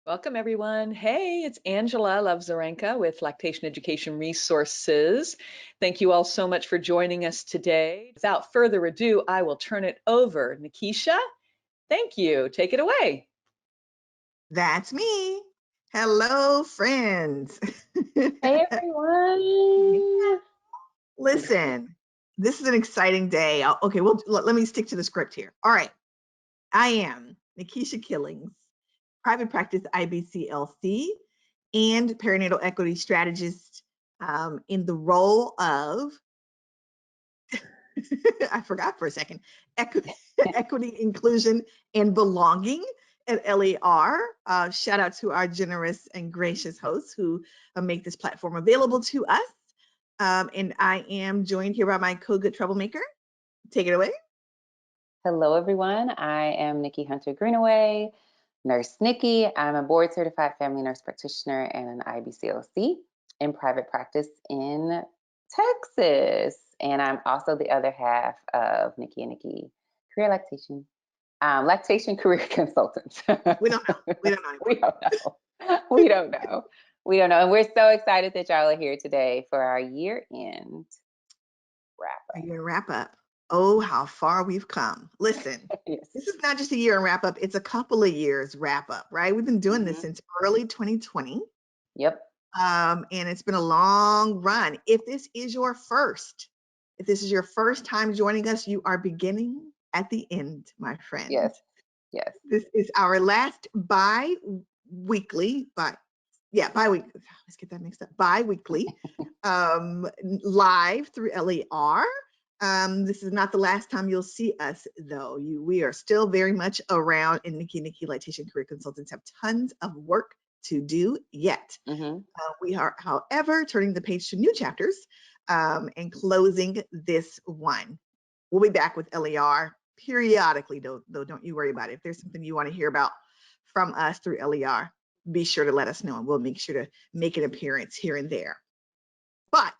Welcome, everyone. Hey, it's Angela Lovzarenka with Lactation Education Resources. Thank you all so much for joining us today. Without further ado, I will turn it over. Nikisha, thank you. Take it away. That's me. Hello, friends. Hey everyone. Listen, this is an exciting day. Okay, well, let me stick to the script here. All right. I am Nikisha Killings, private practice IBCLC and perinatal equity strategist in the role of, I forgot for a second, equity, inclusion, and belonging at LER. Shout out to our generous and gracious hosts who make this platform available to us. And I am joined here by my co-good troublemaker. Take it away. Hello everyone. I am Nikki Hunter Greenaway, Nurse Nikki. I'm a board certified family nurse practitioner and an IBCLC in private practice in Texas. And I'm also the other half of Nikki Nikki Career Lactation, Lactation Career Consultant. We don't know. We don't know anymore. We don't know. We don't know. We don't know. And we're so excited that y'all are here today for our year-end wrap Are up. you gonna wrap up? Oh, how far we've come. Listen, Yes. this is not just a year and wrap up, it's a couple of years wrap up, right? We've been doing this Mhm. since early 2020. Yep. And it's been a long run. If this is your first time joining us, you are beginning at the end, my friend. Yes. Yes. This is our last bi-weekly, bi-weekly. Let's get that mixed up. Bi-weekly, live through LER. This is not the last time you'll see us, though. We are still very much around, and Nikki Lactation Career Consultants have tons of work to do yet. Mm-hmm. We are, however, turning the page to new chapters and closing this one. We'll be back with LER periodically, though don't you worry about it. If there's something you want to hear about from us through LER, be sure to let us know and we'll make sure to make an appearance here and there. But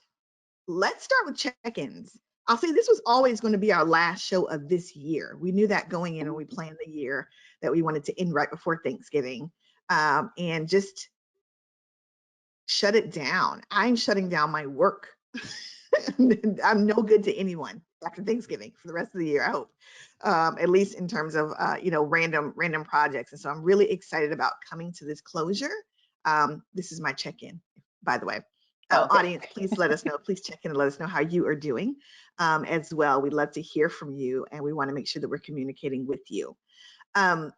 let's start with check-ins. I'll say this was always going to be our last show of this year. We knew that going in when we planned the year that we wanted to end right before Thanksgiving and just shut it down. I'm shutting down my work. I'm no good to anyone after Thanksgiving for the rest of the year, I hope. At least in terms of random projects. And so I'm really excited about coming to this closure. This is my check-in, by the way. Okay. Audience, please let us know. Please check in and let us know how you are doing as well. We'd love to hear from you, and we want to make sure that we're communicating with you. I'm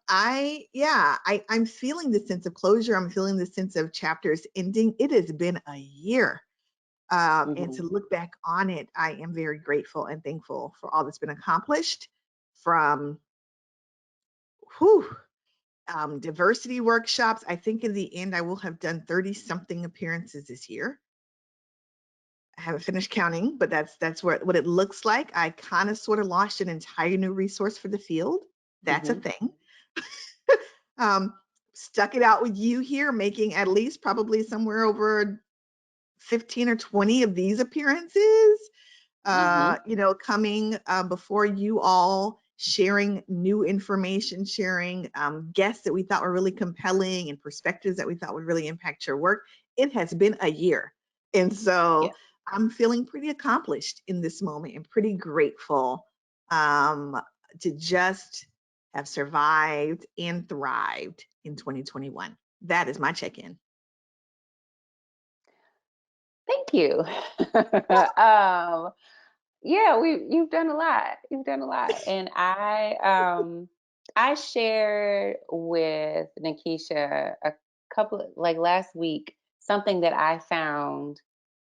feeling the sense of closure. I'm feeling the sense of chapters ending. It has been a year. And Mm-hmm. to look back on it, I am very grateful and thankful for all that's been accomplished from diversity workshops. I think in the end, I will have done 30 something appearances this year. I haven't finished counting, but that's what it looks like. I kind of sort of launched an entire new resource for the field. That's a Mm-hmm. thing. um, Stuck it out with you here, making at least probably somewhere over 15 or 20 of these appearances, Mm-hmm. coming before you all, sharing new information, sharing guests that we thought were really compelling and perspectives that we thought would really impact your work. It has been a year. And so Yes. I'm feeling pretty accomplished in this moment and pretty grateful to just have survived and thrived in 2021. That is my check-in. Thank you. Yeah, you've done a lot. You've done a lot. And I shared with Nikisha a couple like last week something that I found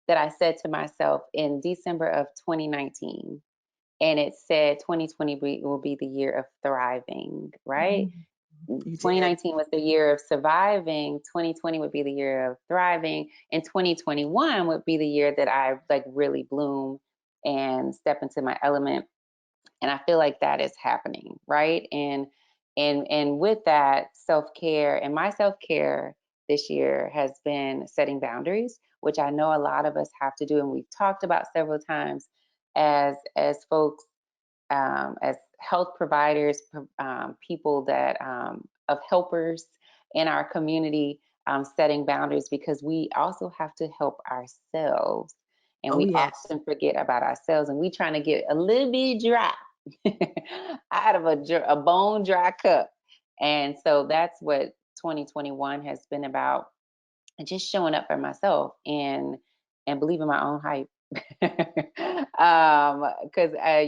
that I said to myself in December of 2019. And it said 2020 will be the year of thriving, right? Mhm. You did. 2019 was the year of surviving. 2020 would be the year of thriving, and 2021 would be the year that I like really bloom and step into my element. And I feel like that is happening, right? And with that, self-care, and my self-care this year has been setting boundaries, which I know a lot of us have to do, and we've talked about several times as folks, as health providers, people that of helpers in our community, setting boundaries, because we also have to help ourselves. And Oh, we yes. often forget about ourselves, and we trying to get a little bit dry out of a bone dry cup. And so that's what 2021 has been about, and just showing up for myself and believing my own hype. Because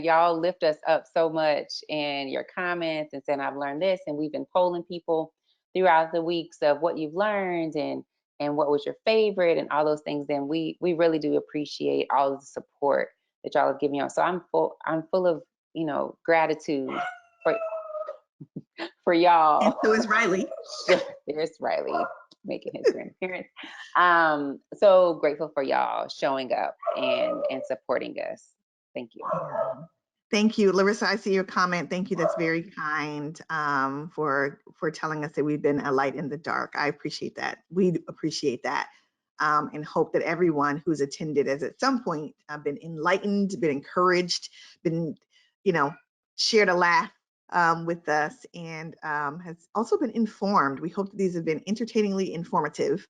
y'all lift us up so much in your comments and saying I've learned this, and we've been polling people throughout the weeks of what you've learned and what was your favorite and all those things. And we really do appreciate all of the support that y'all have given y'all. So I'm full of gratitude for And y'all. so is Riley. There's Riley making his grand appearance. So grateful for y'all showing up and supporting us. Thank you. Yeah. Thank you, Larissa. I see your comment. Thank you. That's very kind, for telling us that we've been a light in the dark. I appreciate that. We appreciate that, and hope that everyone who's attended has at some point been enlightened, been encouraged, been, shared a laugh with us, and has also been informed. We hope that these have been entertainingly informative,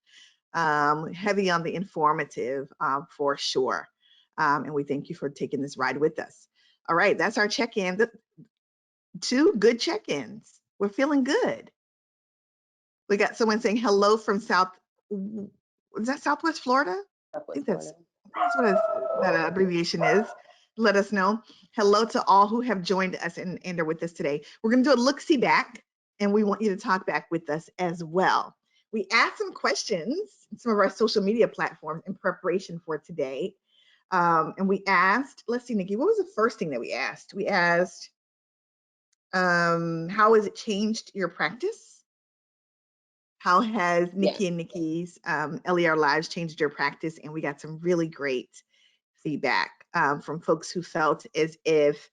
heavy on the informative, for sure. And we thank you for taking this ride with us. All right, that's our check-in. 2 good check-ins. We're feeling good. We got someone saying hello from is that Southwest Florida? I think that's what that abbreviation is. Let us know. Hello to all who have joined us and are with us today. We're going to do a look-see back, and we want you to talk back with us as well. We asked some questions in some of our social media platforms in preparation for today. And we asked, let's see, Nikki, what was the first thing that we asked? We asked, how has it changed your practice? How has Nikki and Nikki's LER Lives changed your practice? And we got some really great feedback from folks who felt as if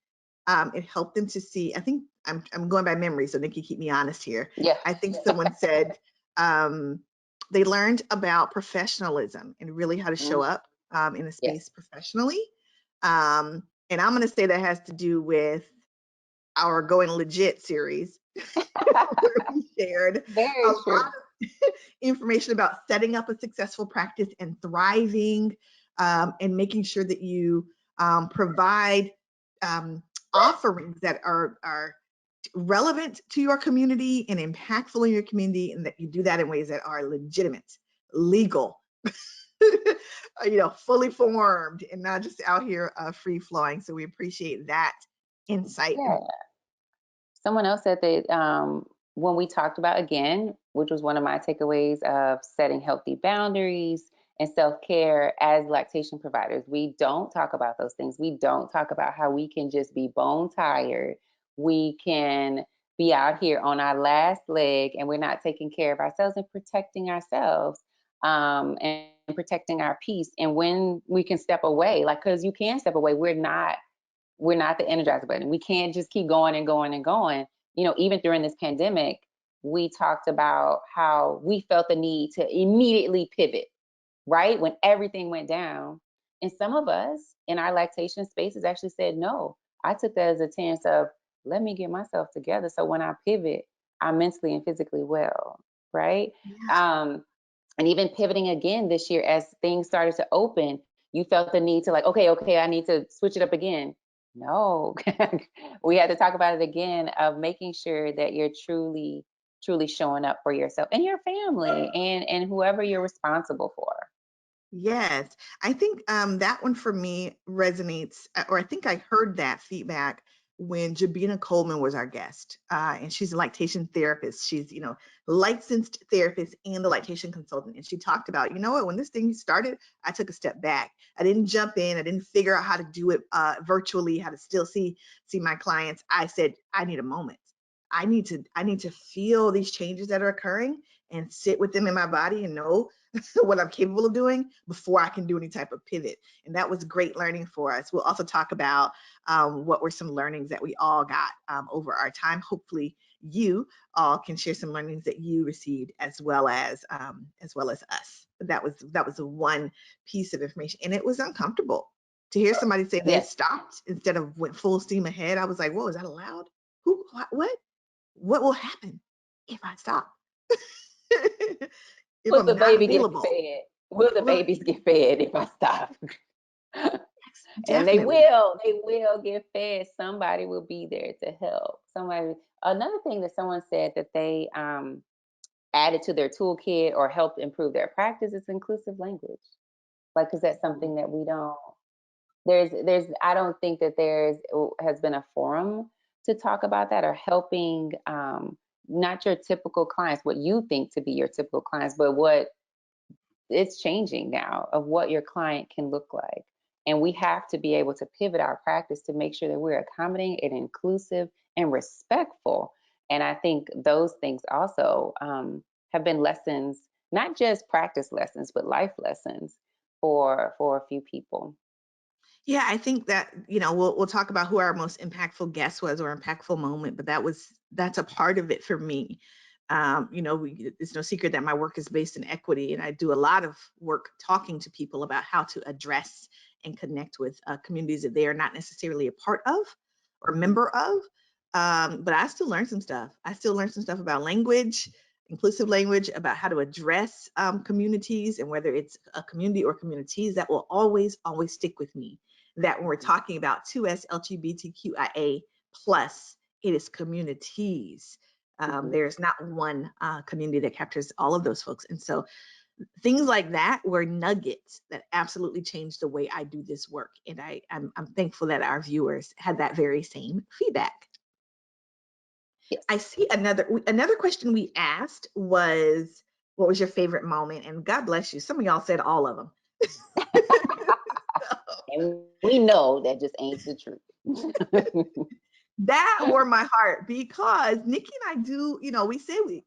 it helped them to see. I think I'm going by memory, so Nikki, keep me honest here. Yeah. I think someone said they learned about professionalism and really how to show up in a space professionally. And I'm going to say that has to do with our Going Legit series, where we shared a lot of information about setting up a successful practice and thriving, and making sure that you provide offerings that are relevant to your community and impactful in your community, and that you do that in ways that are legitimate, legal, fully formed, and not just out here free flowing. So we appreciate that insight. Yeah. Someone else said that when we talked about, again, which was one of my takeaways of setting healthy boundaries and self-care as lactation providers, we don't talk about those things. We don't talk about how we can just be bone tired. We can be out here on our last leg, and we're not taking care of ourselves and protecting ourselves, and protecting our peace. And when we can step away, because you can step away, we're not the energizer button. We can't just keep going and going and going. Even during this pandemic, we talked about how we felt the need to immediately pivot, right? When everything went down. And some of us in our lactation spaces actually said, no, I took that as a chance of, let me get myself together. So when I pivot, I'm mentally and physically well, right? Yeah. And even pivoting again this year as things started to open, you felt the need to okay, I need to switch it up again. No, we had to talk about it again of making sure that you're truly, truly showing up for yourself and your family and whoever you're responsible for. Yes, I think that one for me resonates, or I think I heard that feedback when Jabina Coleman was our guest, and she's a lactation therapist. She's, licensed therapist and a lactation consultant, and she talked about, when this thing started, I took a step back. I didn't jump in. I didn't figure out how to do it virtually, how to still see my clients. I said, I need a moment. I need to feel these changes that are occurring and sit with them in my body and know what I'm capable of doing before I can do any type of pivot. And that was great learning for us. We'll also talk about what were some learnings that we all got over our time. Hopefully you all can share some learnings that you received as well as us. That was the one piece of information, and it was uncomfortable to hear somebody say they stopped instead of went full steam ahead. I was like, whoa, is that allowed? What will happen if I stop? if Will I'm the not baby get available. fed? Will the Well, babies get fed if I stop? And definitely. they will get fed. Somebody will be there to help. Somebody. Another thing that someone said that they added to their toolkit or helped improve their practice is inclusive language. Like, because that's something that we don't. There's. I don't think that has been a forum to talk about that or helping not your typical clients, what you think to be your typical clients, but what it's changing now of what your client can look like. And we have to be able to pivot our practice to make sure that we're accommodating and inclusive and respectful. And I think those things also have been lessons, not just practice lessons, but life lessons for a few people. Yeah, I think that, we'll talk about who our most impactful guest was or impactful moment, but that's a part of it for me. It's no secret that my work is based in equity, and I do a lot of work talking to people about how to address and connect with communities that they are not necessarily a part of or member of. But I still learn some stuff. I still learn some stuff about language, inclusive language, about how to address communities, and whether it's a community or communities, that will always, always stick with me. That when we're talking about 2S LGBTQIA plus, it is communities. There's not one community that captures all of those folks. And so things like that were nuggets that absolutely changed the way I do this work. And I'm thankful that our viewers had that very same feedback. Yes. I see another question we asked was, what was your favorite moment? And God bless you, some of y'all said all of them. And we know that just ain't the truth. That warmed my heart, because Nikki and I do, we say we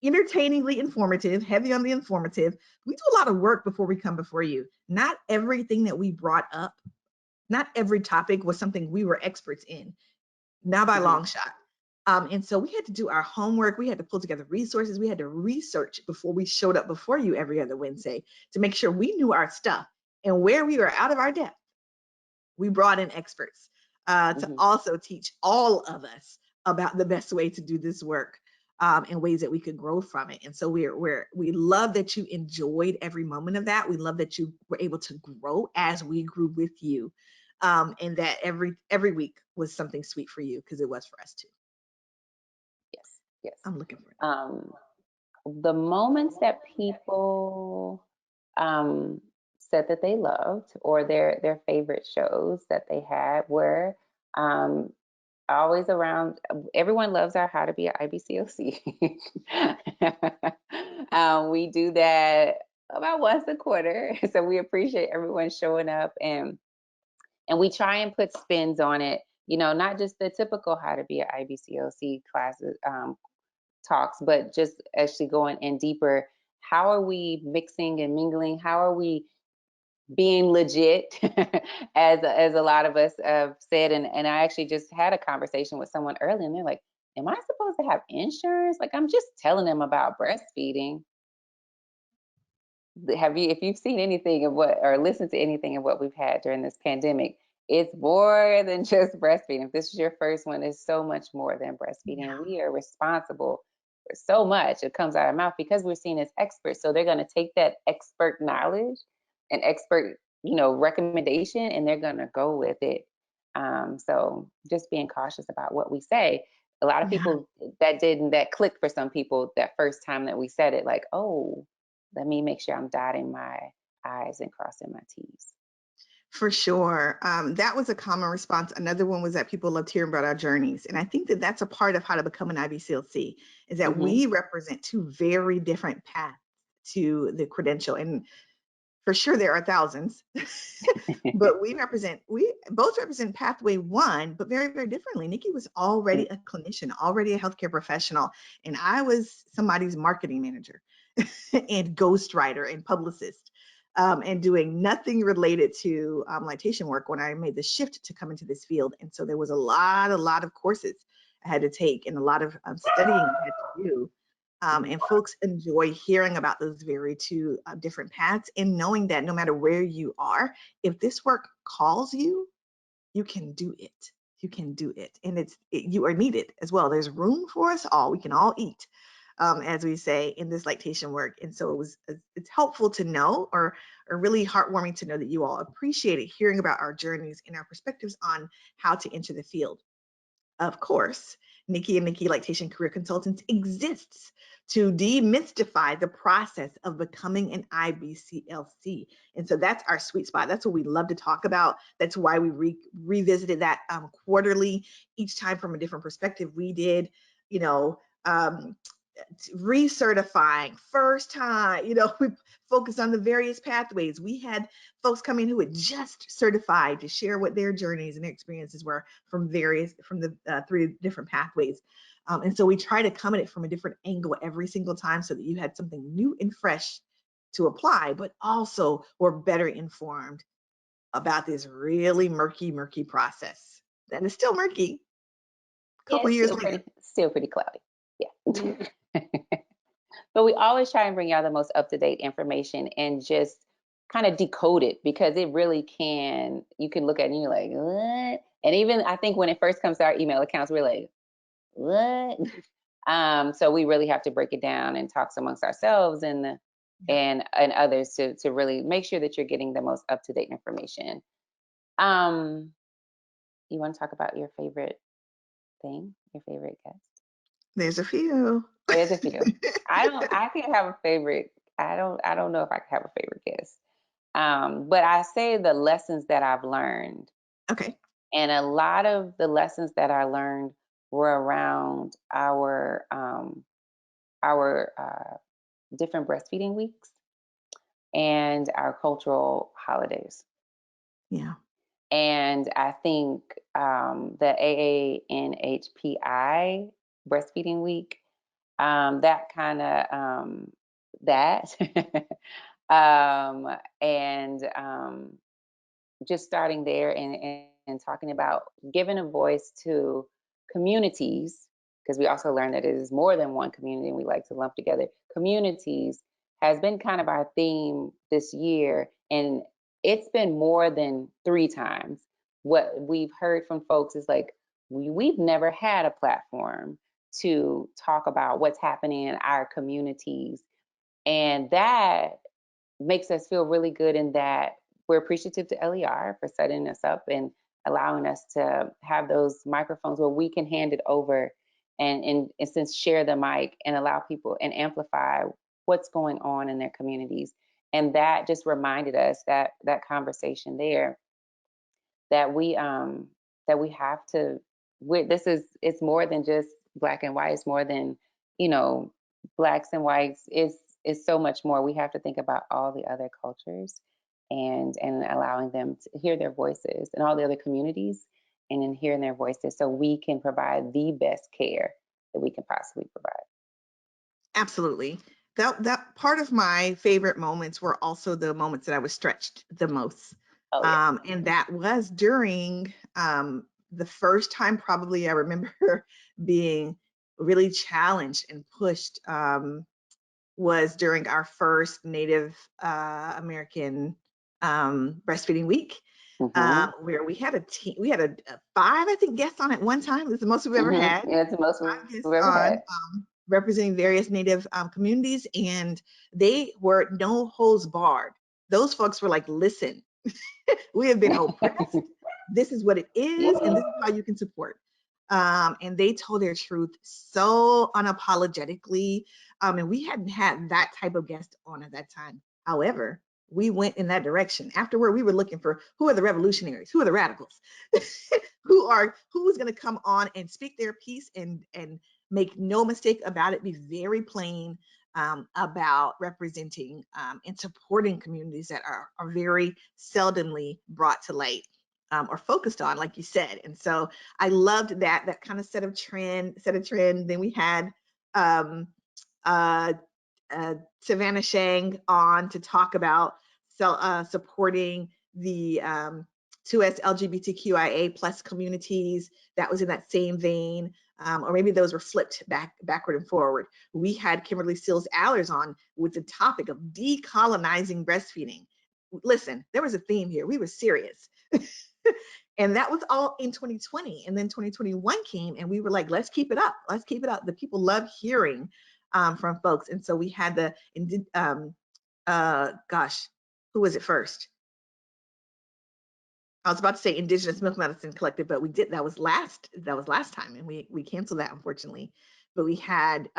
entertainingly informative, heavy on the informative. We do a lot of work before we come before you. Not everything that we brought up, not every topic was something we were experts in, not by long shot. And so we had to do our homework. We had to pull together resources. We had to research before we showed up before you every other Wednesday to make sure we knew our stuff. And where we were out of our depth, we brought in experts to also teach all of us about the best way to do this work, and ways that we could grow from it. And so we love that you enjoyed every moment of that. We love that you were able to grow as we grew with you, and that every week was something sweet for you, because it was for us too. Yes. I'm looking for it. The moments that people said that they loved, or their favorite shows that they had, were always around. Everyone loves our How to Be an IBCLC. We do that about once a quarter, so we appreciate everyone showing up, and we try and put spins on it. Not just the typical How to Be an IBCLC classes talks, but just actually going in deeper. How are we mixing and mingling? How are we being legit, as a lot of us have said? And I actually just had a conversation with someone earlier, and they're like, "Am I supposed to have insurance? Like, I'm just telling them about breastfeeding." If you've seen anything of what, or listened to anything of what we've had during this pandemic, it's more than just breastfeeding. If this is your first one, it's so much more than breastfeeding. Yeah. We are responsible for so much that comes out of our mouth because we're seen as experts. So they're going to take that expert knowledge and expert, recommendation, and they're going to go with it. So just being cautious about what we say. A lot of Yeah. people that clicked for some people that first time that we said it, like, oh, let me make sure I'm dotting my I's and crossing my T's. For sure. That was a common response. Another one was that people loved hearing about our journeys. And I think that that's a part of how to become an IBCLC, is that we represent two very different paths to the credential. And for sure there are thousands, but we both represent pathway one, but very, very differently. Nikki was already a clinician, already a healthcare professional, and I was somebody's marketing manager and ghostwriter and publicist, and doing nothing related to lactation work when I made the shift to come into this field. And so there was a lot of courses I had to take, and a lot of studying I had to do. And folks enjoy hearing about those very two different paths, and knowing that no matter where you are, if this work calls you, you can do it. You can do it. And you are needed as well. There's room for us all. We can all eat. as we say in this lactation work. And so it's helpful to know, or really heartwarming to know that you all appreciated hearing about our journeys and our perspectives on how to enter the field. Of course, Nikki and Nikki Lactation Career Consultants exists to demystify the process of becoming an IBCLC. And so that's our sweet spot. That's what we love to talk about. That's why we revisited that quarterly, each time from a different perspective. We did, you know, recertifying, first time, we focused on the various pathways. We had folks come in who had just certified to share what their journeys and their experiences were from the 3 different pathways. And so we try to come at it from a different angle every single time so that you had something new and fresh to apply, but also were better informed about this really murky process that is still murky a Yeah, couple it's years later. still pretty cloudy. Yeah. But we always try and bring y'all the most up-to-date information and just kind of decode it, because it really can, you can look at it and you're like, what? And even I think when it first comes to our email accounts, we're like, what? So we really have to break it down and talk amongst ourselves and others to really make sure that you're getting the most up-to-date information. You want to talk about your favorite thing, your favorite guest? There's a few. There's a few. I can't have a favorite. I don't know if I could have a favorite guest. But I say the lessons that I've learned. Okay. And a lot of the lessons that I learned were around our different breastfeeding weeks and our cultural holidays. Yeah. And I think the AANHPI breastfeeding week, that kind of that and just starting there and talking about giving a voice to communities, because we also learned that it is more than one community and we like to lump together communities, has been kind of our theme this year. And it's been more than 3 times. What we've heard from folks is like, we've never had a platform to talk about what's happening in our communities. And that makes us feel really good, in that we're appreciative to LER for setting us up and allowing us to have those microphones where we can hand it over and in instance share the mic and allow people and amplify what's going on in their communities. And that just reminded us, that conversation there, that we have to, it's more than just black and white. It's more than, blacks and whites. It's so much more. We have to think about all the other cultures and allowing them to hear their voices, and all the other communities, and in hearing their voices, so we can provide the best care that we can possibly provide. Absolutely. That part of my favorite moments were also the moments that I was stretched the most. Oh, yeah. And that was during the first time probably I remember being really challenged and pushed, was during our first Native American breastfeeding week, where we had a team, we had a 5, I think, guests on at one time. This is the most we've ever had. Yeah, it's the most 5 we've guests ever on, had. representing various Native communities, and they were no holds barred. Those folks were like, listen, we have been oppressed. This is what it is, and this is how you can support. And they told their truth so unapologetically. And we hadn't had that type of guest on at that time. However, we went in that direction. Afterward, we were looking for, who are the revolutionaries? Who are the radicals? Who's going to come on and speak their piece and make no mistake about it, be very plain about representing and supporting communities that are very seldomly brought to light or focused on, like you said. And so I loved that kind of set a trend. Then we had Savannah Shang on to talk about supporting the 2S LGBTQIA plus communities. That was in that same vein. Or maybe those were flipped backward and forward. We had Kimberly Seals Allers on with the topic of decolonizing breastfeeding. Listen, there was a theme here. We were serious. And that was all in 2020. And then 2021 came and we were like, let's keep it up. Let's keep it up. The people love hearing from folks. And so we had the, gosh, who was it first? I was about to say Indigenous Milk Medicine Collective, but we did, that was last time, and we canceled that, unfortunately. But we had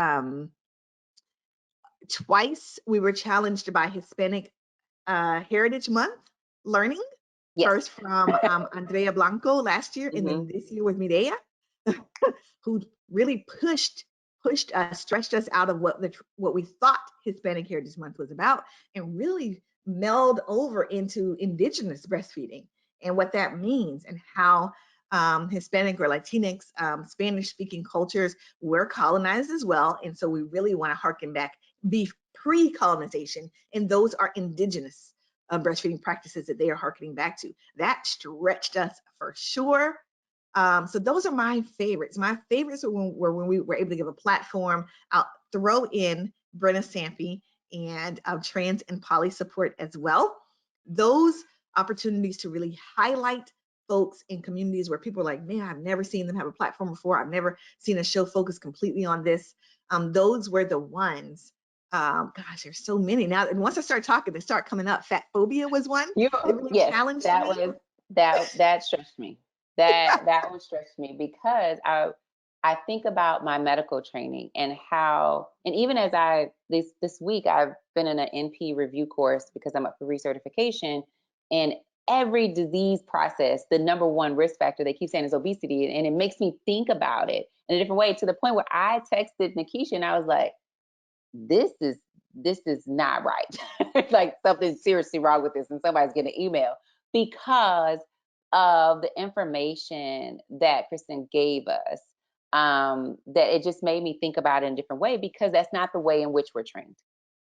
twice we were challenged by Hispanic Heritage Month learning. Yes. First from Andrea Blanco last year, and then this year with Mireya, who really pushed us, stretched us out of what we thought Hispanic Heritage Month was about, and really meld over into Indigenous breastfeeding and what that means, and how Hispanic or Latinx, Spanish-speaking cultures were colonized as well. And so we really want to harken back, be pre-colonization, and those are Indigenous breastfeeding practices that they are harkening back to. That stretched us for sure. So those are my favorites. My favorites were when we were able to give a platform. I'll throw in Brenna Sampe and trans and poly support as well. Those opportunities to really highlight folks in communities where people are like, man, I've never seen them have a platform before. I've never seen a show focused completely on this. Those were the ones. Gosh, there's so many now. And once I start talking, they start coming up. Fat phobia was one that really challenged me. That stretched me. That one stretched me, because I think about my medical training and how, and even as this week I've been in an NP review course because I'm up for recertification, and every disease process, the number one risk factor they keep saying is obesity, and it makes me think about it in a different way, to the point where I texted Nikisha and I was like, this is not right. Like, something's seriously wrong with this, and somebody's getting an email, because of the information that Kristen gave us. That it just made me think about it in a different way, because that's not the way in which we're trained.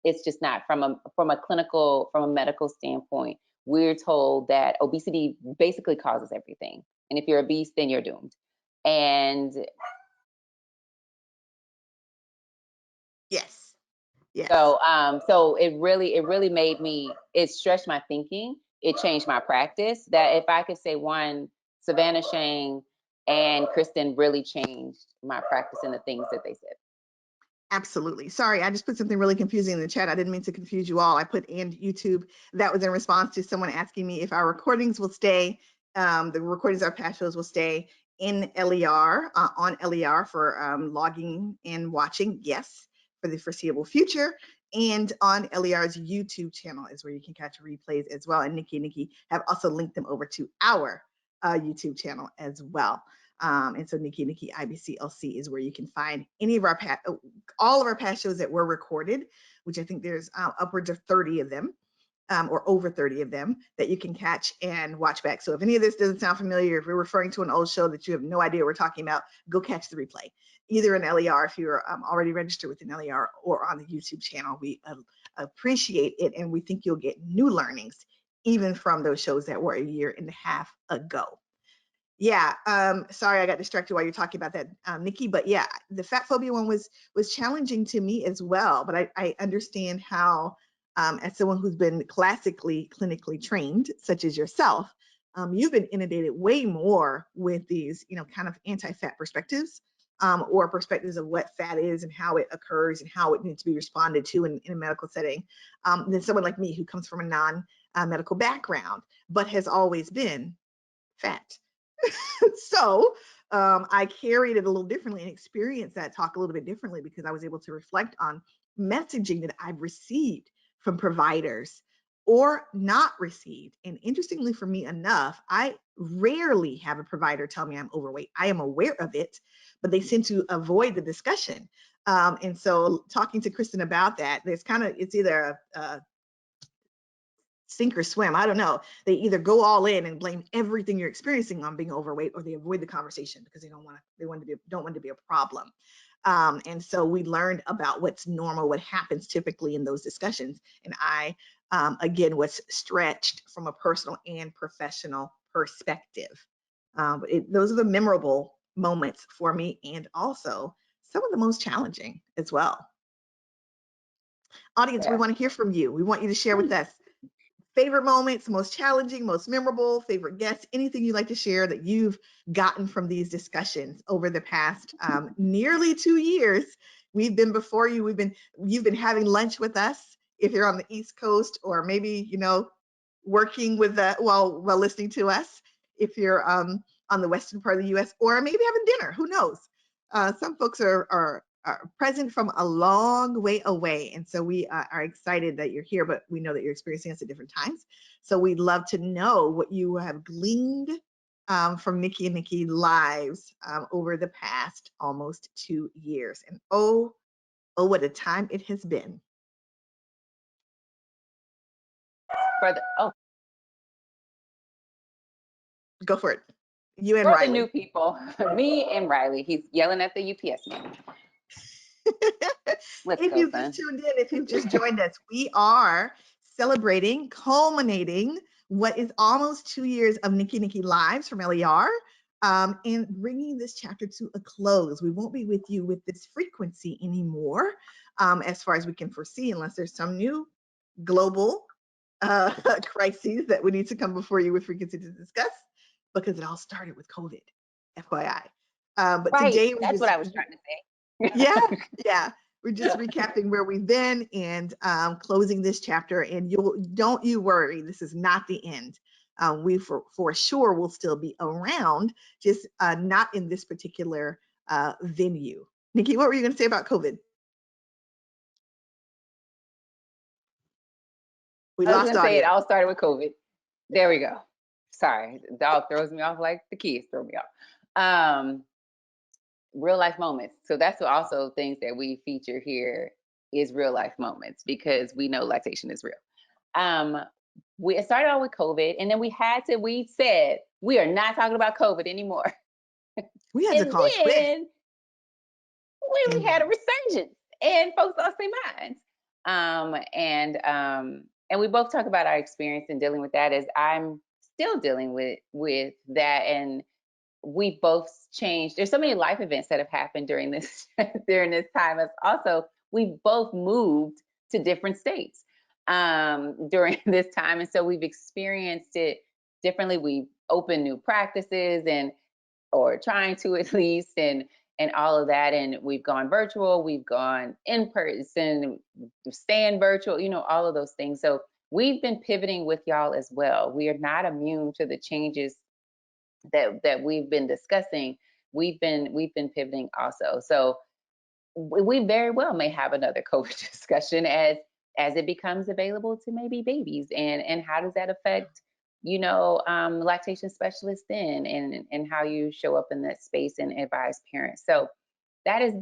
It's just not. From a clinical, from a medical standpoint, we're told that obesity basically causes everything, and if you're obese, then you're doomed. And Yes. Yes. So it really made me, it stretched my thinking. It changed my practice. That if I could say one, Savannah, Shane, and Kristen really changed my practice and the things that they said. Absolutely. Sorry, I just put something really confusing in the chat. I didn't mean to confuse you all. I put "and YouTube." That was in response to someone asking me if our recordings will stay, the recordings of our past shows will stay in LER, on LER for logging and watching. Yes, for the foreseeable future. And on LER's YouTube channel is where you can catch replays as well. And Nikki have also linked them over to our YouTube channel as well. And so Nikki IBCLC is where you can find any of our all of our past shows that were recorded, which I think there's upwards of 30 of them, or over 30 of them, that you can catch and watch back. So if any of this doesn't sound familiar, if you're referring to an old show that you have no idea what we're talking about, go catch the replay, either in LER if you're already registered with an LER, or on the YouTube channel. We appreciate it, and we think you'll get new learnings even from those shows that were a year and a half ago. Yeah, sorry, I got distracted while you're talking about that, Nikki. But yeah, the fat phobia one was challenging to me as well. But I understand how, as someone who's been classically clinically trained, such as yourself, you've been inundated way more with these, kind of anti-fat perspectives, or perspectives of what fat is and how it occurs and how it needs to be responded to in a medical setting, than someone like me who comes from a non-medical background, but has always been fat. So I carried it a little differently and experienced that talk a little bit differently, because I was able to reflect on messaging that I've received from providers or not received. And interestingly, for me enough, I rarely have a provider tell me I'm overweight. I am aware of it, but they seem to avoid the discussion. And so talking to Kristen about that, it's either a sink or swim. I don't know. They either go all in and blame everything you're experiencing on being overweight, or they avoid the conversation because they don't want to be a problem. And so we learned about what's normal, what happens typically in those discussions. And I, again, was stretched from a personal and professional perspective. Those are the memorable moments for me, and also some of the most challenging as well. Audience, we want to hear from you. We want you to share with us favorite moments, most challenging, most memorable, favorite guests, anything you'd like to share that you've gotten from these discussions over the past nearly 2 years We've been before you. You've been having lunch with us if you're on the East Coast, or maybe, working with while listening to us if you're on the western part of the US, or maybe having dinner. Who knows? Some folks are present from a long way away, and so we are excited that you're here, but we know that you're experiencing us at different times. So we'd love to know what you have gleaned from Nikki and Nikki lives over the past almost 2 years. And oh, what a time it has been. Go for it. You and For Riley. the new people, me and Riley. He's yelling at the UPS man. Let's If go, you've son. just tuned in, if you've just joined us, we are celebrating, culminating what is almost 2 years of Nikki Nikki Lives from LER, and bringing this chapter to a close. We won't be with you with this frequency anymore, as far as we can foresee, unless there's some new global crises that we need to come before you with frequency to discuss, because it all started with COVID, FYI. But Right. today That's what I was trying to say. yeah, we're just recapping where we've been and closing this chapter. And don't you worry, this is not the end. We for sure will still be around, just not in this particular venue. Nikki, what were you going to say about COVID? We I was lost going to say it audio. all started with COVID. There we go. Sorry, the dog throws me off like the kids throw me off. Real life moments. So that's what also things that we feature here is real life moments, because we know lactation is real. We started out with COVID, and then we said we are not talking about COVID anymore. We had to And call it quits. then we had a resurgence, and folks lost their minds. And we both talk about our experience in dealing with that, as I'm still dealing with that. And we both changed. There's so many life events that have happened during this time. As also, we both moved to different states during this time, and so we've experienced it differently. We've opened new practices, or trying to at least, and all of that. And we've gone virtual, we've gone in person, staying virtual, all of those things. So we've been pivoting with y'all as well. We are not immune to the changes that we've been discussing. We've been pivoting also. So we very well may have another COVID discussion as it becomes available to maybe babies, and how does that affect lactation specialists then, and how you show up in that space and advise parents. So that is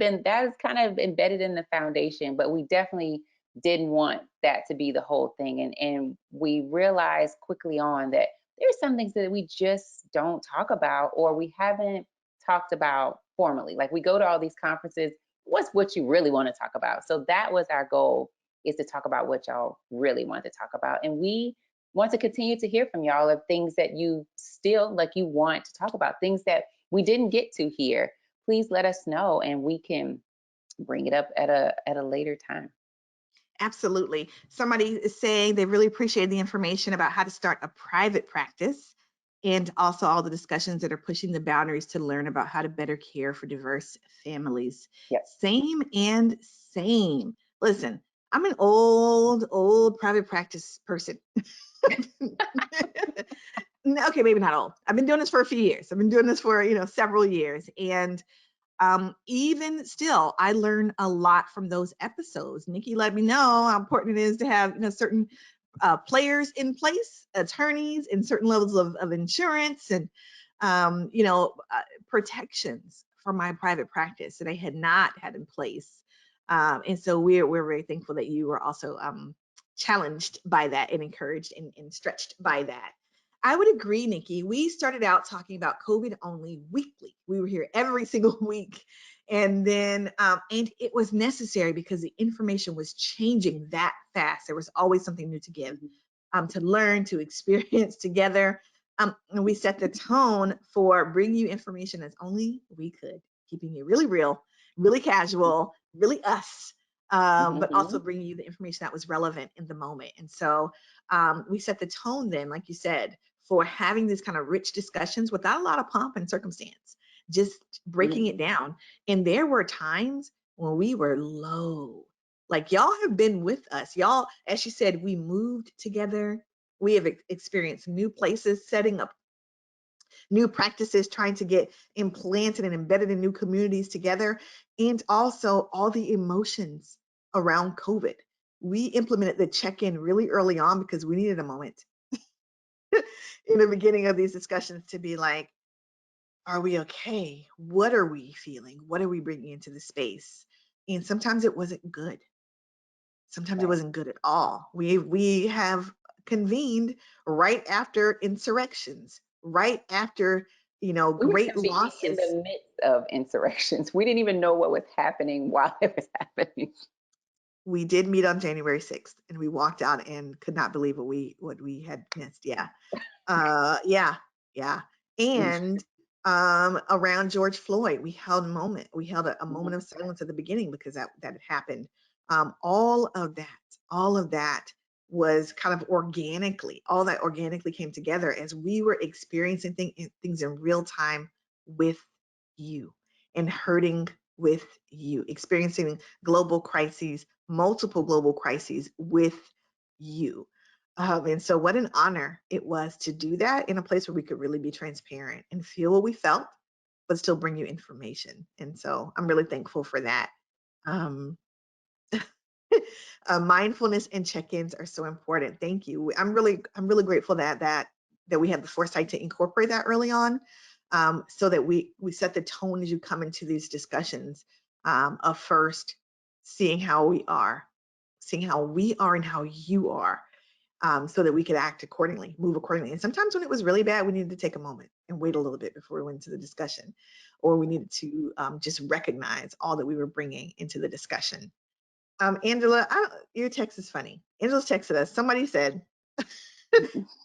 kind of embedded in the foundation, but we definitely didn't want that to be the whole thing. And we realized quickly on that there's some things that we just don't talk about, or we haven't talked about formally. Like, we go to all these conferences, what's what you really want to talk about? So that was our goal, is to talk about what y'all really want to talk about. And we want to continue to hear from y'all of things that you still you want to talk about, things that we didn't get to here. Please let us know, and we can bring it up at a later time. Absolutely. Somebody is saying they really appreciate the information about how to start a private practice, and also all the discussions that are pushing the boundaries to learn about how to better care for diverse families. Yep. Same and same. Listen, I'm an old private practice person. Okay, maybe not old. I've been doing this for a few years. I've been doing this for, several years. And even still, I learn a lot from those episodes. Nikki let me know how important it is to have certain players in place, attorneys, and certain levels of insurance, and protections for my private practice that I had not had in place. And so we're very thankful that you were also challenged by that, and encouraged and stretched by that. I would agree, Nikki. We started out talking about COVID only weekly. We were here every single week. And then, and it was necessary because the information was changing that fast. There was always something new to give, to learn, to experience together. And we set the tone for bringing you information as only we could, keeping it really real, really casual, really us, but also bringing you the information that was relevant in the moment. And so we set the tone then, like you said, for having these kind of rich discussions without a lot of pomp and circumstance, just breaking it down. And there were times when we were low. Like, y'all have been with us. Y'all, as she said, we moved together. We have experienced new places, setting up new practices, trying to get implanted and embedded in new communities together, and also all the emotions around COVID. We implemented the check-in really early on because we needed a moment in the beginning of these discussions to be like, are we okay? What are we feeling? What are we bringing into the space? And sometimes it wasn't good. Sometimes it Right. wasn't good at all. We have convened right after insurrections, right after, We were great convening in losses. the midst of insurrections. We didn't even know what was happening while it was happening. We did meet on January 6th, and we walked out and could not believe what we had missed. Yeah. Yeah, yeah. And around George Floyd, we held a moment. We held a moment of silence at the beginning because that had happened. All of that was kind of all that organically came together as we were experiencing things in real time with you, and hurting with you, experiencing global crises, multiple global crises with you. And so, what an honor it was to do that in a place where we could really be transparent and feel what we felt, but still bring you information. And so, I'm really thankful for that. Um, Mindfulness and check-ins are so important. Thank you. I'm really grateful that we had the foresight to incorporate that early on, so that we set the tone as you come into these discussions, of first seeing how we are, and how you are, so that we could act accordingly, move accordingly. And sometimes when it was really bad, we needed to take a moment and wait a little bit before we went into the discussion, or we needed to just recognize all that we were bringing into the discussion. Angela, your text is funny. Angela's texted us. Somebody said,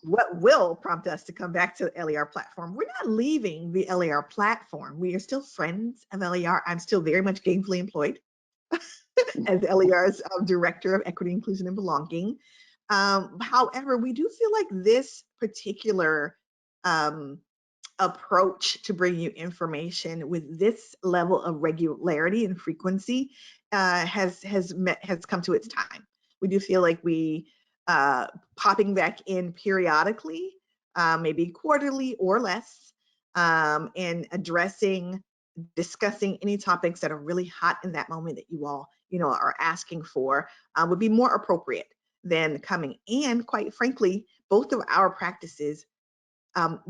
what will prompt us to come back to the LER platform? We're not leaving the LER platform. We are still friends of LER. I'm still very much gainfully employed as LER's Director of Equity, Inclusion, and Belonging. However, we do feel like this particular um, approach to bring you information with this level of regularity and frequency has come to its time. We do feel like we popping back in periodically, maybe quarterly or less, and discussing any topics that are really hot in that moment that you all are asking for, would be more appropriate than coming. And quite frankly, both of our practices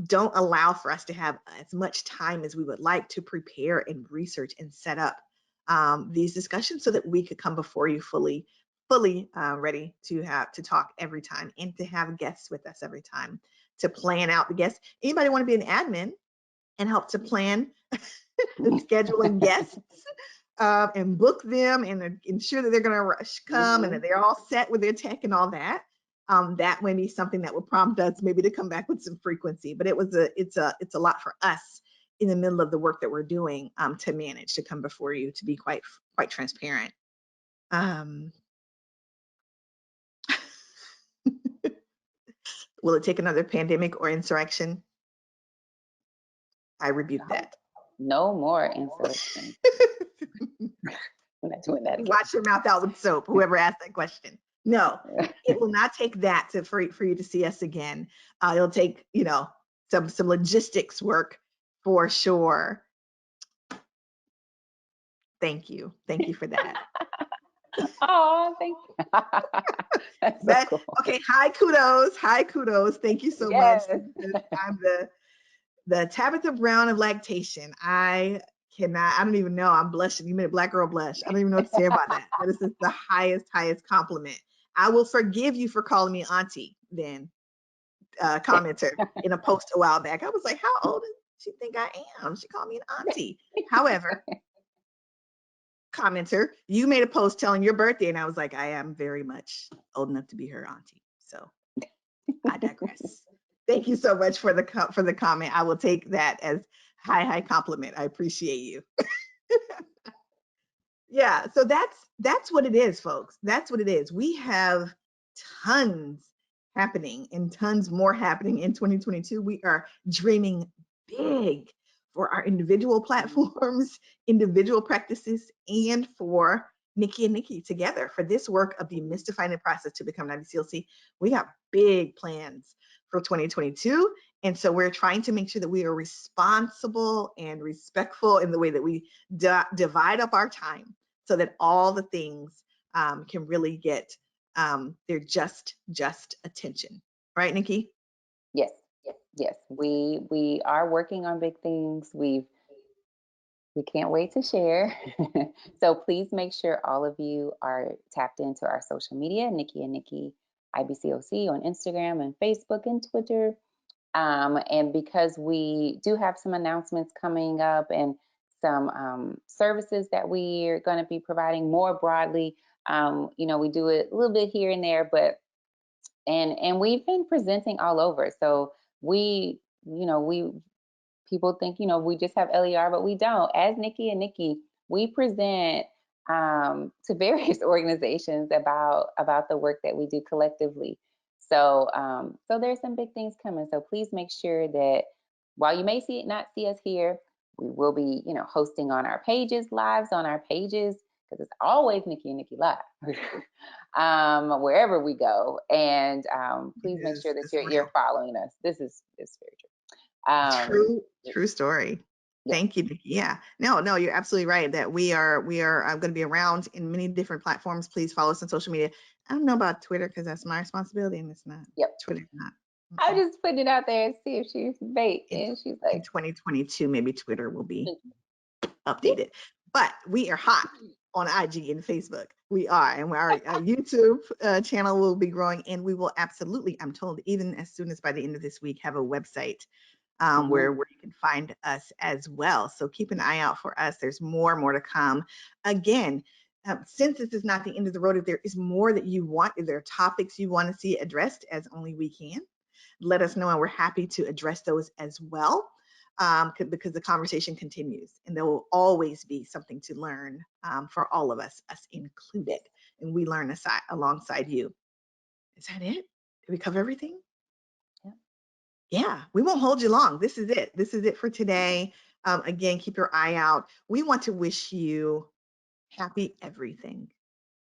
don't allow for us to have as much time as we would like to prepare and research and set up these discussions so that we could come before you fully ready to talk every time, and to have guests with us every time, to plan out the guests. Anybody want to be an admin and help to plan and scheduling guests, and book them and ensure that they're going to come and that they're all set with their tech and all that. That may be something that will prompt us maybe to come back with some frequency. But it's a lot for us in the middle of the work that we're doing, to manage, to come before you, to be quite transparent. Will it take another pandemic or insurrection? I rebuke that. No more insurrection. I'm not doing that again. Wash your mouth out with soap, whoever asked that question. No, it will not take that for you to see us again. It'll take, some logistics work for sure. Thank you for that. Oh, thank you. That's so cool. Okay, high kudos. Thank you so much. I'm the Tabitha Brown of lactation. I don't even know. I'm blushing. You made a black girl blush. I don't even know what to say about that. That is the highest compliment. I will forgive you for calling me auntie then, commenter in a post a while back. I was like, how old does she think I am? She called me an auntie. However, commenter, you made a post telling your birthday, and I was like, I am very much old enough to be her auntie. So I digress. Thank you so much for the comment. I will take that as high compliment. I appreciate you. Yeah, so that's what it is, folks. That's what it is. We have tons happening, and tons more happening in 2022. We are dreaming big for our individual platforms, individual practices, and for Nikki and Nikki together for this work of demystifying the process to become an IBCLC. We got big plans for 2022. And so we're trying to make sure that we are responsible and respectful in the way that we divide up our time so that all the things can really get their just attention. Right, Nikki? Yes, yes. We are working on big things. We can't wait to share. So please make sure all of you are tapped into our social media, Nikki and Nikki IBCOC on Instagram and Facebook and Twitter. And because we do have some announcements coming up and some services that we are going to be providing more broadly, we do it a little bit here and there, but and we've been presenting all over. So we people think, we just have LER, but we don't. As Nikki and Nikki, we present to various organizations about the work that we do collectively. So so there's some big things coming. So please make sure that while you may not see us here, we will be, hosting on our pages, lives on our pages, because it's always Nikki and Nikki live, wherever we go. And please make sure that you're following us. This is very true. True story. Yeah. Thank you, Nikki. Yeah. No, you're absolutely right that we are going to be around in many different platforms. Please follow us on social media. I don't know about Twitter because that's my responsibility and it's not. Yep. Twitter's not. I was just putting it out there and see if she's bait. And she's like, in 2022, maybe Twitter will be updated. But we are hot on IG and Facebook. We are. And our YouTube channel will be growing. And we will absolutely, I'm told, even as soon as by the end of this week, have a website where you can find us as well. So keep an eye out for us. There's more to come. Again, since this is not the end of the road, if there is more that you want, if there are topics you want to see addressed, as only we can, let us know and we're happy to address those as well, because the conversation continues and there will always be something to learn for all of us included, and we learn alongside you. Is that it? Did we cover everything? Yeah, we won't hold you long. This is it. This is it for today. Again, keep your eye out. We want to wish you happy everything.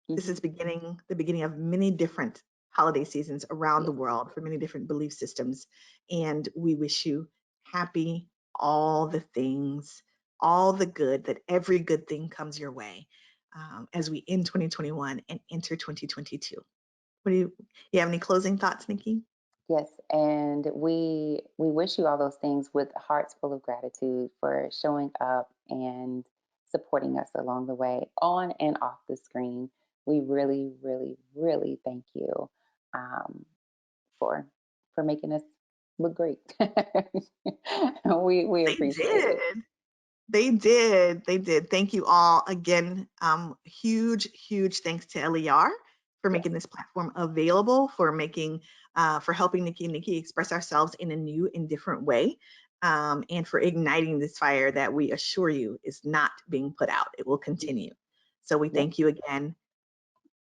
This is the beginning of many different holiday seasons around the world for many different belief systems. And we wish you happy, all the things, all the good, that every good thing comes your way as we end 2021 and enter 2022. You have any closing thoughts, Nikki? Yes, and we wish you all those things with hearts full of gratitude for showing up and supporting us along the way, on and off the screen. We really, really, really thank you for making us look great. we appreciate it. They did. Thank you all again. Huge thanks to LER for making this platform available, for helping Nikki and Nikki express ourselves in a new and different way, and for igniting this fire that we assure you is not being put out. It will continue. So we thank you again.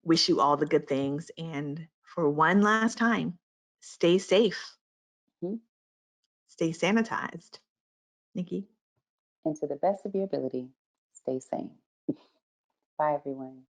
Wish you all the good things, and for one last time, stay safe. Stay sanitized. Nikki? And to the best of your ability, stay sane. Bye, everyone.